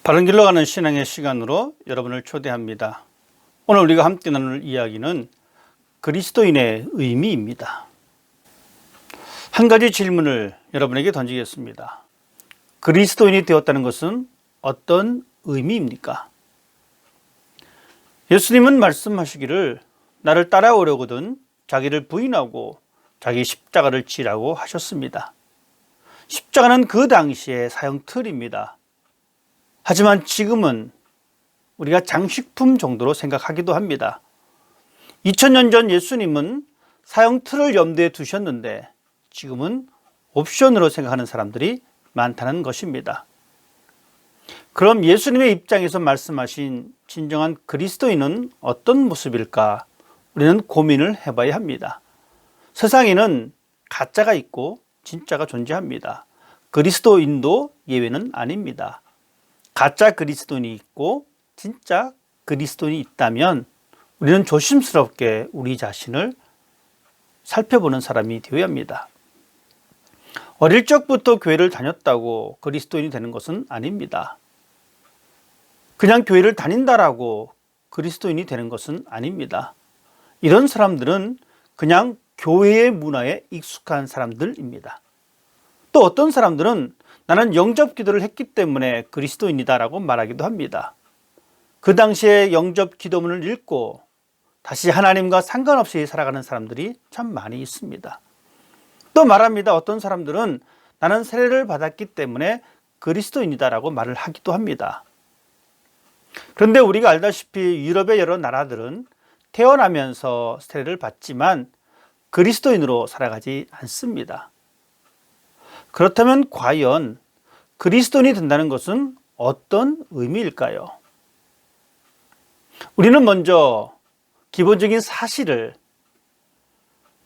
바른 길로 가는 신앙의 시간으로 여러분을 초대합니다. 오늘 우리가 함께 나눌 이야기는 그리스도인의 의미입니다. 한 가지 질문을 여러분에게 던지겠습니다. 그리스도인이 되었다는 것은 어떤 의미입니까? 예수님은 말씀하시기를 나를 따라오려거든 자기를 부인하고 자기 십자가를 지라고 하셨습니다. 십자가는 그 당시의 사형 틀입니다. 하지만 지금은 우리가 장식품 정도로 생각하기도 합니다. 2000년 전 예수님은 사형 틀을 염두에 두셨는데 지금은 옵션으로 생각하는 사람들이 많다는 것입니다. 그럼 예수님의 입장에서 말씀하신 진정한 그리스도인은 어떤 모습일까? 우리는 고민을 해봐야 합니다. 세상에는 가짜가 있고 진짜가 존재합니다. 그리스도인도 예외는 아닙니다. 가짜 그리스도인이 있고 진짜 그리스도인이 있다면 우리는 조심스럽게 우리 자신을 살펴보는 사람이 되어야 합니다. 어릴 적부터 교회를 다녔다고 그리스도인이 되는 것은 아닙니다. 그냥 교회를 다닌다라고 그리스도인이 되는 것은 아닙니다. 이런 사람들은 그냥 교회의 문화에 익숙한 사람들입니다. 또 어떤 사람들은 나는 영접 기도를 했기 때문에 그리스도인이다라고 말하기도 합니다. 그 당시에 영접 기도문을 읽고 다시 하나님과 상관없이 살아가는 사람들이 참 많이 있습니다. 또 말합니다. 어떤 사람들은 나는 세례를 받았기 때문에 그리스도인이다라고 말을 하기도 합니다. 그런데 우리가 알다시피 유럽의 여러 나라들은 태어나면서 세례를 받지만 그리스도인으로 살아가지 않습니다. 그렇다면 과연 그리스도인이 된다는 것은 어떤 의미일까요? 우리는 먼저 기본적인 사실을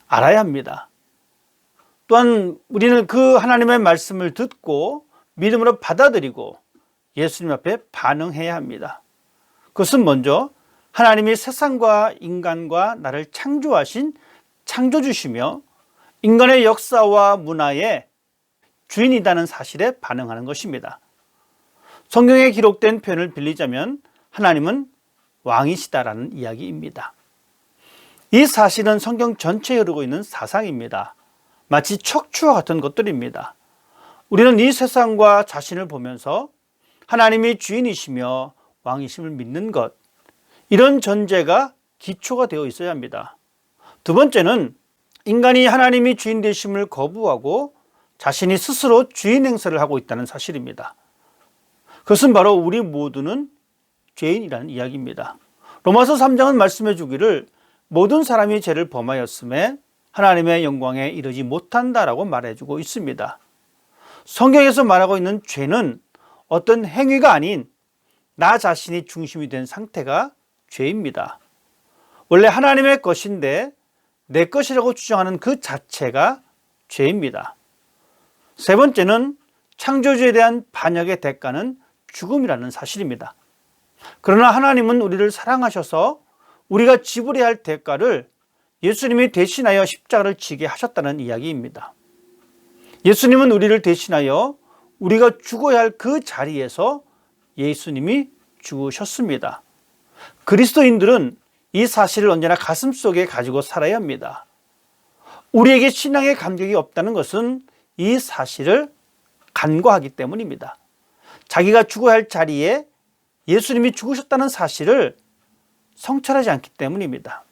알아야 합니다. 또한 우리는 그 하나님의 말씀을 듣고 믿음으로 받아들이고 예수님 앞에 반응해야 합니다. 그것은 먼저 하나님이 세상과 인간과 나를 창조하신 창조주시며 인간의 역사와 문화에 주인이라는 사실에 반응하는 것입니다. 성경에 기록된 표현을 빌리자면 하나님은 왕이시다라는 이야기입니다. 이 사실은 성경 전체에 흐르고 있는 사상입니다. 마치 척추와 같은 것들입니다. 우리는 이 세상과 자신을 보면서 하나님이 주인이시며 왕이심을 믿는 것, 이런 전제가 기초가 되어 있어야 합니다. 두 번째는 인간이 하나님이 주인 되심을 거부하고 자신이 스스로 주인 행세를 하고 있다는 사실입니다. 그것은 바로 우리 모두는 죄인이라는 이야기입니다. 로마서 3장은 말씀해 주기를 모든 사람이 죄를 범하였음에 하나님의 영광에 이르지 못한다라고 말해주고 있습니다. 성경에서 말하고 있는 죄는 어떤 행위가 아닌 나 자신이 중심이 된 상태가 죄입니다. 원래 하나님의 것인데 내 것이라고 주장하는 그 자체가 죄입니다. 세 번째는 창조주에 대한 반역의 대가는 죽음이라는 사실입니다. 그러나 하나님은 우리를 사랑하셔서 우리가 지불해야 할 대가를 예수님이 대신하여 십자가를 지게 하셨다는 이야기입니다. 예수님은 우리를 대신하여 우리가 죽어야 할 그 자리에서 예수님이 죽으셨습니다. 그리스도인들은 이 사실을 언제나 가슴속에 가지고 살아야 합니다. 우리에게 신앙의 감격이 없다는 것은 이 사실을 간과하기 때문입니다. 자기가 죽어야 할 자리에 예수님이 죽으셨다는 사실을 성찰하지 않기 때문입니다.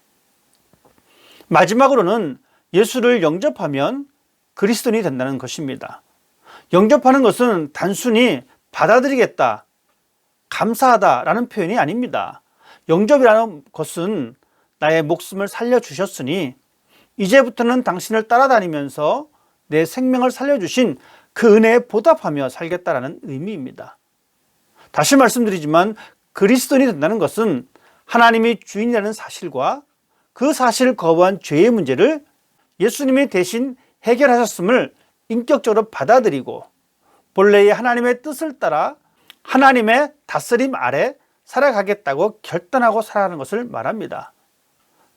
마지막으로는 예수를 영접하면 그리스도인이 된다는 것입니다. 영접하는 것은 단순히 받아들이겠다, 감사하다라는 표현이 아닙니다. 영접이라는 것은 나의 목숨을 살려주셨으니 이제부터는 당신을 따라다니면서 내 생명을 살려주신 그 은혜에 보답하며 살겠다라는 의미입니다. 다시 말씀드리지만 그리스도인이 된다는 것은 하나님이 주인이라는 사실과 그 사실을 거부한 죄의 문제를 예수님이 대신 해결하셨음을 인격적으로 받아들이고 본래의 하나님의 뜻을 따라 하나님의 다스림 아래 살아가겠다고 결단하고 살아가는 것을 말합니다.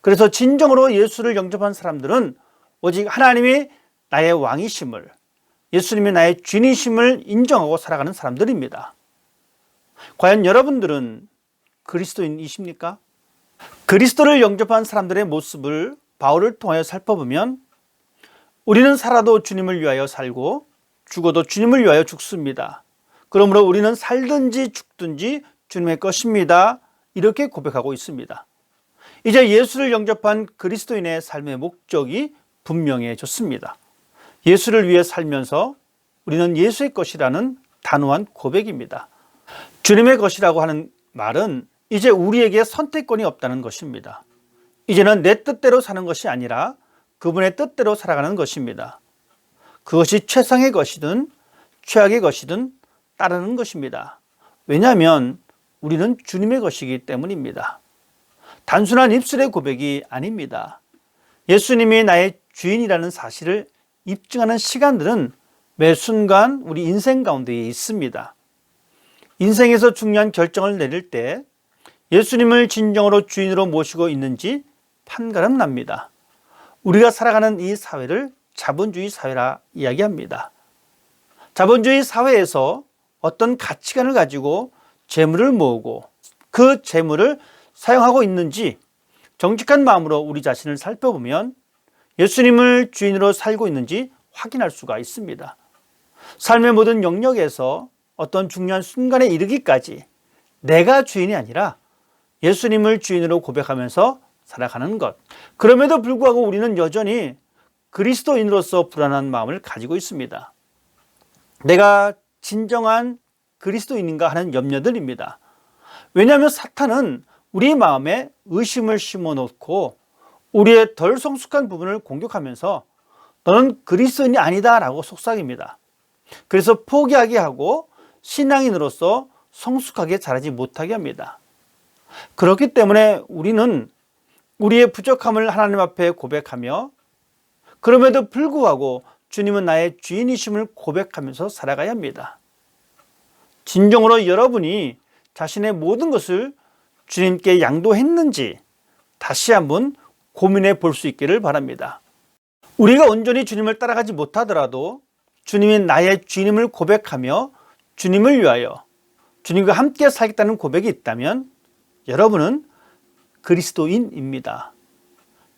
그래서 진정으로 예수를 영접한 사람들은 오직 하나님이 나의 왕이심을, 예수님이 나의 주인이심을 인정하고 살아가는 사람들입니다. 과연 여러분들은 그리스도인이십니까? 그리스도를 영접한 사람들의 모습을 바울을 통하여 살펴보면 우리는 살아도 주님을 위하여 살고 죽어도 주님을 위하여 죽습니다. 그러므로 우리는 살든지 죽든지 주님의 것입니다. 이렇게 고백하고 있습니다. 이제 예수를 영접한 그리스도인의 삶의 목적이 분명해졌습니다. 예수를 위해 살면서 우리는 예수의 것이라는 단호한 고백입니다. 주님의 것이라고 하는 말은 이제 우리에게 선택권이 없다는 것입니다. 이제는 내 뜻대로 사는 것이 아니라 그분의 뜻대로 살아가는 것입니다. 그것이 최상의 것이든 최악의 것이든 따르는 것입니다. 왜냐하면 우리는 주님의 것이기 때문입니다. 단순한 입술의 고백이 아닙니다. 예수님이 나의 주인이라는 사실을 입증하는 시간들은 매 순간 우리 인생 가운데 있습니다. 인생에서 중요한 결정을 내릴 때 예수님을 진정으로 주인으로 모시고 있는지 판가름 납니다. 우리가 살아가는 이 사회를 자본주의 사회라 이야기합니다. 자본주의 사회에서 어떤 가치관을 가지고 재물을 모으고 그 재물을 사용하고 있는지 정직한 마음으로 우리 자신을 살펴보면 예수님을 주인으로 살고 있는지 확인할 수가 있습니다. 삶의 모든 영역에서 어떤 중요한 순간에 이르기까지 내가 주인이 아니라 예수님을 주인으로 고백하면서 살아가는 것. 그럼에도 불구하고 우리는 여전히 그리스도인으로서 불안한 마음을 가지고 있습니다. 내가 진정한 그리스도인인가 하는 염려들입니다. 왜냐하면 사탄은 우리 마음에 의심을 심어놓고 우리의 덜 성숙한 부분을 공격하면서 너는 그리스도인이 아니다 라고 속삭입니다. 그래서 포기하게 하고 신앙인으로서 성숙하게 자라지 못하게 합니다. 그렇기 때문에 우리는 우리의 부족함을 하나님 앞에 고백하며 그럼에도 불구하고 주님은 나의 주인이심을 고백하면서 살아가야 합니다. 진정으로 여러분이 자신의 모든 것을 주님께 양도했는지 다시 한번 고민해 볼 수 있기를 바랍니다. 우리가 온전히 주님을 따라가지 못하더라도 주님이 나의 주인임을 고백하며 주님을 위하여 주님과 함께 살겠다는 고백이 있다면 여러분은 그리스도인입니다.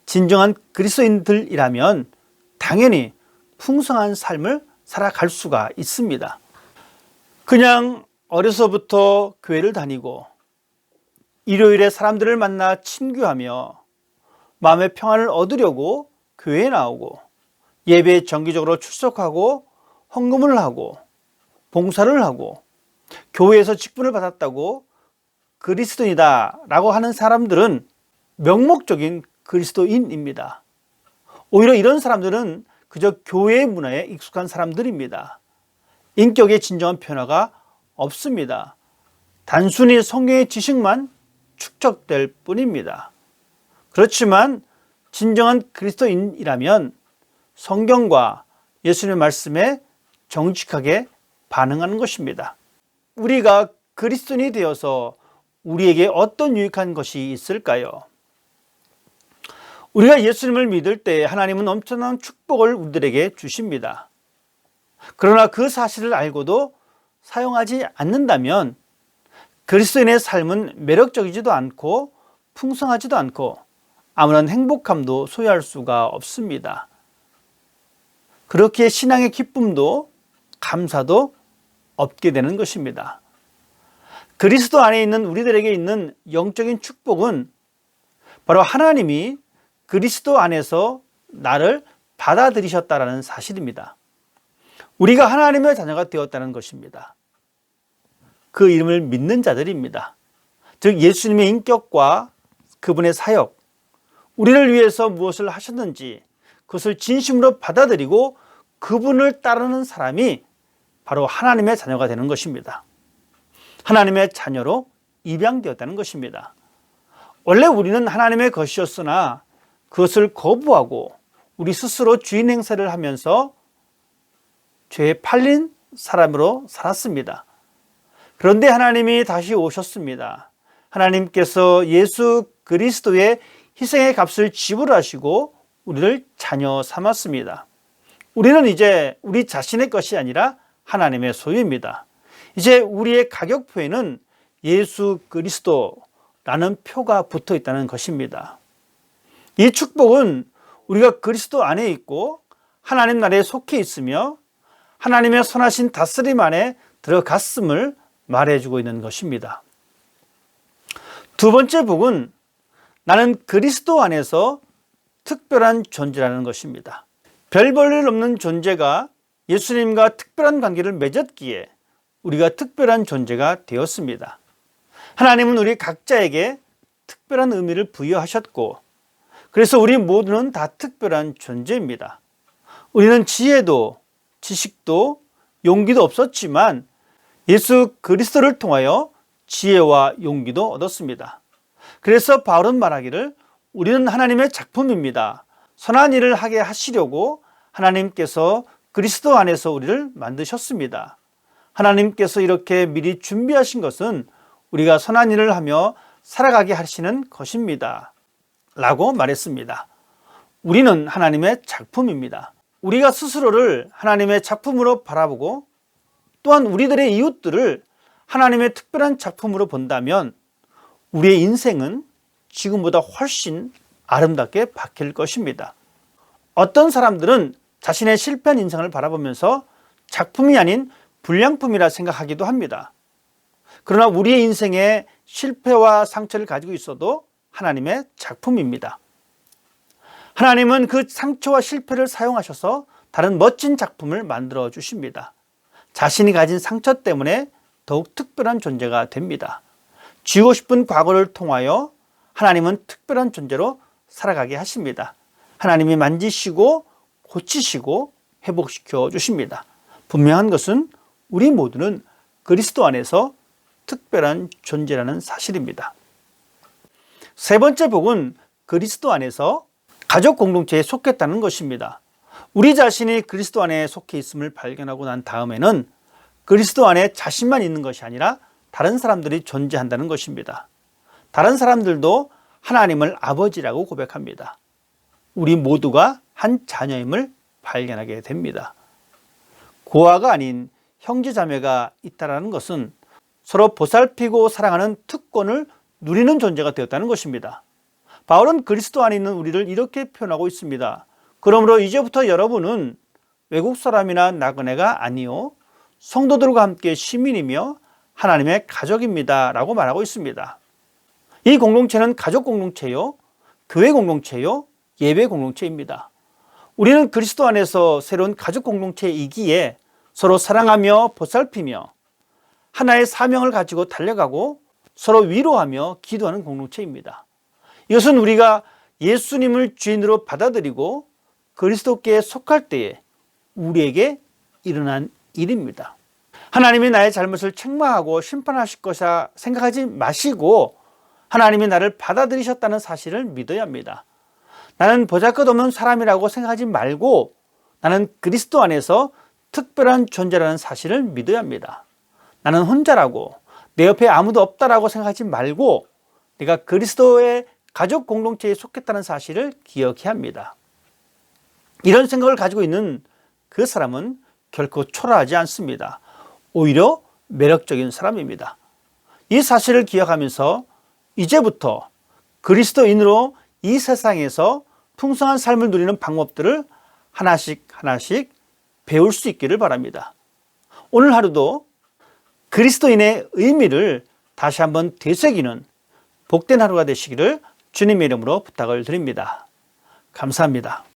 진정한 그리스도인들이라면 당연히 풍성한 삶을 살아갈 수가 있습니다. 그냥 어려서부터 교회를 다니고 일요일에 사람들을 만나 친교하며 마음의 평안을 얻으려고 교회에 나오고 예배에 정기적으로 출석하고 헌금을 하고 봉사를 하고 교회에서 직분을 받았다고 그리스도인이다 라고 하는 사람들은 명목적인 그리스도인입니다. 오히려 이런 사람들은 그저 교회의 문화에 익숙한 사람들입니다. 인격의 진정한 변화가 없습니다. 단순히 성경의 지식만 축적될 뿐입니다. 그렇지만 진정한 그리스도인이라면 성경과 예수님의 말씀에 정직하게 반응하는 것입니다. 우리가 그리스도인이 되어서 우리에게 어떤 유익한 것이 있을까요? 우리가 예수님을 믿을 때 하나님은 엄청난 축복을 우리들에게 주십니다. 그러나 그 사실을 알고도 사용하지 않는다면 그리스도인의 삶은 매력적이지도 않고 풍성하지도 않고 아무런 행복함도 소유할 수가 없습니다. 그렇게 신앙의 기쁨도 감사도 없게 되는 것입니다. 그리스도 안에 있는 우리들에게 있는 영적인 축복은 바로 하나님이 그리스도 안에서 나를 받아들이셨다라는 사실입니다. 우리가 하나님의 자녀가 되었다는 것입니다. 그 이름을 믿는 자들입니다. 즉 예수님의 인격과 그분의 사역, 우리를 위해서 무엇을 하셨는지 그것을 진심으로 받아들이고 그분을 따르는 사람이 바로 하나님의 자녀가 되는 것입니다. 하나님의 자녀로 입양되었다는 것입니다. 원래 우리는 하나님의 것이었으나 그것을 거부하고 우리 스스로 주인 행세를 하면서 죄에 팔린 사람으로 살았습니다. 그런데 하나님이 다시 오셨습니다. 하나님께서 예수 그리스도의 희생의 값을 지불하시고 우리를 자녀 삼았습니다. 우리는 이제 우리 자신의 것이 아니라 하나님의 소유입니다. 이제 우리의 가격표에는 예수 그리스도라는 표가 붙어 있다는 것입니다. 이 축복은 우리가 그리스도 안에 있고 하나님 나라에 속해 있으며 하나님의 선하신 다스림 안에 들어갔음을 말해주고 있는 것입니다. 두 번째 복은 나는 그리스도 안에서 특별한 존재라는 것입니다. 별 볼 일 없는 존재가 예수님과 특별한 관계를 맺었기에 우리가 특별한 존재가 되었습니다. 하나님은 우리 각자에게 특별한 의미를 부여하셨고 그래서 우리 모두는 다 특별한 존재입니다. 우리는 지혜도 지식도 용기도 없었지만 예수 그리스도를 통하여 지혜와 용기도 얻었습니다. 그래서 바울은 말하기를 우리는 하나님의 작품입니다. 선한 일을 하게 하시려고 하나님께서 그리스도 안에서 우리를 만드셨습니다. 하나님께서 이렇게 미리 준비하신 것은 우리가 선한 일을 하며 살아가게 하시는 것입니다. 라고 말했습니다. 우리는 하나님의 작품입니다. 우리가 스스로를 하나님의 작품으로 바라보고 또한 우리들의 이웃들을 하나님의 특별한 작품으로 본다면 우리의 인생은 지금보다 훨씬 아름답게 바뀔 것입니다. 어떤 사람들은 자신의 실패한 인생을 바라보면서 작품이 아닌 불량품이라 생각하기도 합니다. 그러나 우리의 인생에 실패와 상처를 가지고 있어도 하나님의 작품입니다. 하나님은 그 상처와 실패를 사용하셔서 다른 멋진 작품을 만들어 주십니다. 자신이 가진 상처 때문에 더욱 특별한 존재가 됩니다. 지우고 싶은 과거를 통하여 하나님은 특별한 존재로 살아가게 하십니다. 하나님이 만지시고 고치시고 회복시켜 주십니다. 분명한 것은 우리 모두는 그리스도 안에서 특별한 존재라는 사실입니다. 세 번째 복은 그리스도 안에서 가족 공동체에 속했다는 것입니다. 우리 자신이 그리스도 안에 속해 있음을 발견하고 난 다음에는 그리스도 안에 자신만 있는 것이 아니라 다른 사람들이 존재한다는 것입니다. 다른 사람들도 하나님을 아버지라고 고백합니다. 우리 모두가 한 자녀임을 발견하게 됩니다. 고아가 아닌 형제자매가 있다는 것은 서로 보살피고 사랑하는 특권을 누리는 존재가 되었다는 것입니다. 바울은 그리스도 안에 있는 우리를 이렇게 표현하고 있습니다. 그러므로 이제부터 여러분은 외국 사람이나 나그네가 아니요 성도들과 함께 시민이며 하나님의 가족입니다 라고 말하고 있습니다. 이 공동체는 가족 공동체요, 교회 공동체요, 예배 공동체입니다. 우리는 그리스도 안에서 새로운 가족 공동체이기에 서로 사랑하며 보살피며 하나의 사명을 가지고 달려가고 서로 위로하며 기도하는 공동체입니다. 이것은 우리가 예수님을 주인으로 받아들이고 그리스도께 속할 때에 우리에게 일어난 일입니다. 하나님이 나의 잘못을 책망하고 심판하실 것이라 생각하지 마시고 하나님이 나를 받아들이셨다는 사실을 믿어야 합니다. 나는 보잘것없는 사람이라고 생각하지 말고 나는 그리스도 안에서 특별한 존재라는 사실을 믿어야 합니다. 나는 혼자라고 내 옆에 아무도 없다라고 생각하지 말고 내가 그리스도의 가족 공동체에 속했다는 사실을 기억해야 합니다. 이런 생각을 가지고 있는 그 사람은 결코 초라하지 않습니다. 오히려 매력적인 사람입니다. 이 사실을 기억하면서 이제부터 그리스도인으로 이 세상에서 풍성한 삶을 누리는 방법들을 하나씩 배울 수 있기를 바랍니다. 오늘 하루도 그리스도인의 의미를 다시 한번 되새기는 복된 하루가 되시기를 주님의 이름으로 부탁을 드립니다. 감사합니다.